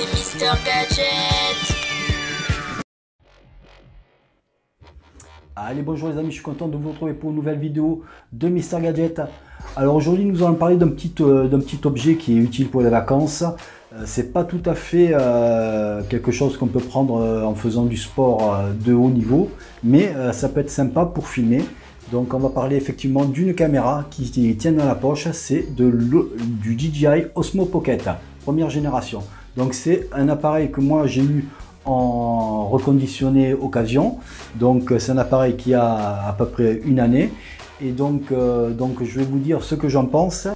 c'est Mister Gadget. Allez, bonjour les amis, je suis content de vous retrouver pour une nouvelle vidéo de Mister Gadget. Alors aujourd'hui nous allons parler d'un petit objet qui est utile pour les vacances. C'est pas tout à fait quelque chose qu'on peut prendre en faisant du sport de haut niveau, mais ça peut être sympa pour filmer. Donc on va parler effectivement d'une caméra qui tient dans la poche, c'est du DJI Osmo Pocket, première génération. Donc c'est un appareil que moi j'ai eu en reconditionné occasion, donc c'est un appareil qui a à peu près une année, et donc je vais vous dire ce que j'en pense.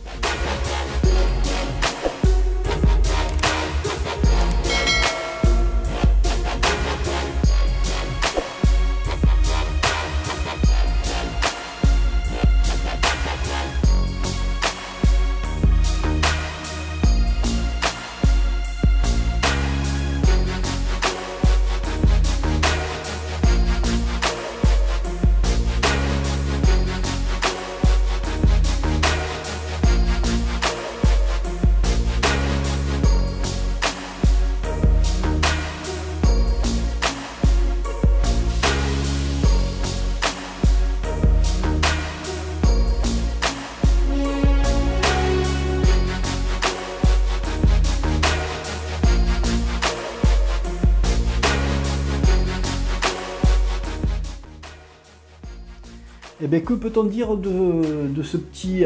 Et bien, que peut-on dire de ce petit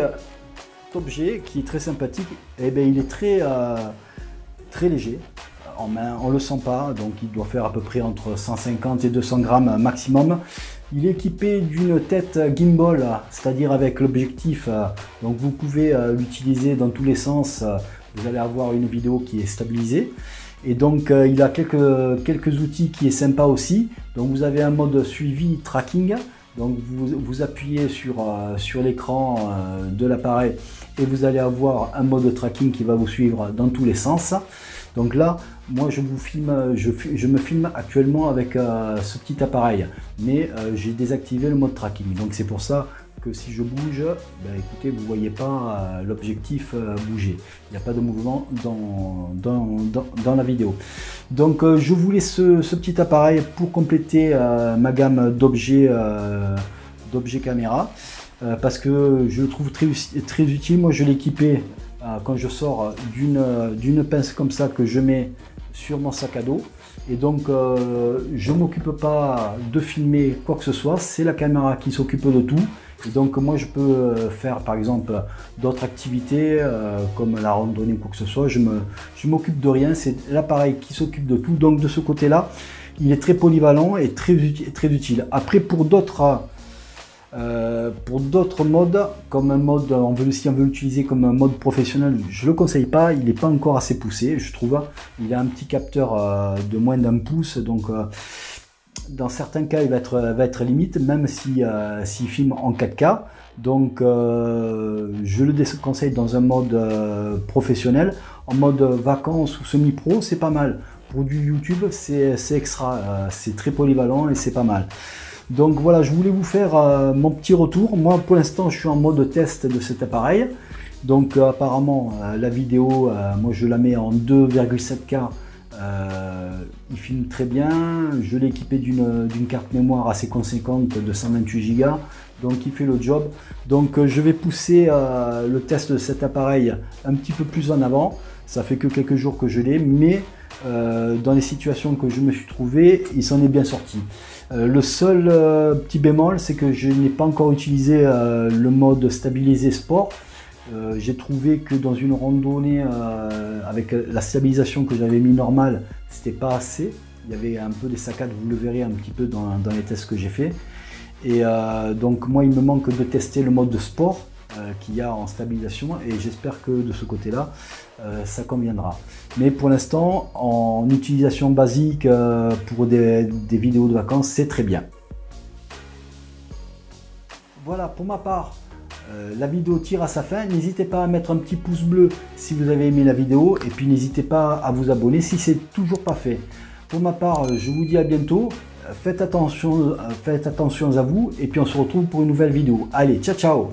objet qui est très sympathique? Et bien, il est très léger en main, on ne le sent pas, donc il doit faire à peu près entre 150 et 200 grammes maximum. Il est équipé d'une tête gimbal, c'est-à-dire avec l'objectif, donc vous pouvez l'utiliser dans tous les sens. Vous allez avoir une vidéo qui est stabilisée. Et donc il a quelques outils qui est sympa aussi. Donc vous avez un mode suivi tracking. Donc vous appuyez sur l'écran de l'appareil et vous allez avoir un mode tracking qui va vous suivre dans tous les sens. Donc là, moi je me filme actuellement avec ce petit appareil, mais j'ai désactivé le mode tracking. Donc c'est pour ça que si je bouge, ben écoutez, vous ne voyez pas l'objectif bouger. Il n'y a pas de mouvement dans la vidéo. Donc je vous laisse ce petit appareil pour compléter ma gamme d'objets caméra, parce que je le trouve très utile. Moi je l'ai équipé quand je sors d'une pince comme ça que je mets sur mon sac à dos. Et donc je ne m'occupe pas de filmer quoi que ce soit, c'est la caméra qui s'occupe de tout. Et donc moi je peux faire par exemple d'autres activités comme la randonnée ou quoi que ce soit, je m'occupe de rien, c'est l'appareil qui s'occupe de tout. Donc de ce côté là, il est très polyvalent et très utile. Après pour d'autres modes, comme un mode, si on veut l'utiliser comme un mode professionnel, je le conseille pas, il n'est pas encore assez poussé, je trouve. Il a un petit capteur de moins d'1 pouce, donc dans certains cas il va être limite, même s'il filme en 4K. Donc je le déconseille dans un mode professionnel. En mode vacances ou semi-pro, c'est pas mal. Pour du YouTube, c'est extra, c'est très polyvalent et c'est pas mal. Donc voilà, je voulais vous faire mon petit retour. Moi pour l'instant je suis en mode test de cet appareil. Donc apparemment la vidéo, moi je la mets en 2,7K. Il filme très bien. Je l'ai équipé d'une carte mémoire assez conséquente de 128 Go, donc il fait le job. Donc je vais pousser le test de cet appareil un petit peu plus en avant. Ça fait que quelques jours que je l'ai, mais dans les situations que je me suis trouvé, il s'en est bien sorti. Le seul petit bémol, c'est que je n'ai pas encore utilisé le mode stabilisé sport. J'ai trouvé que dans une randonnée avec la stabilisation que j'avais mis normale, c'était pas assez. Il y avait un peu des saccades, vous le verrez un petit peu dans les tests que j'ai fait. Et donc moi il me manque de tester le mode de sport qu'il y a en stabilisation, et j'espère que de ce côté là ça conviendra. Mais pour l'instant en utilisation basique pour des vidéos de vacances, c'est très bien. Voilà, pour ma part la vidéo tire à sa fin. N'hésitez pas à mettre un petit pouce bleu si vous avez aimé la vidéo, et puis n'hésitez pas à vous abonner si c'est toujours pas fait. Pour ma part, je vous dis à bientôt. Faites attention à vous, et puis on se retrouve pour une nouvelle vidéo. Allez, ciao ciao!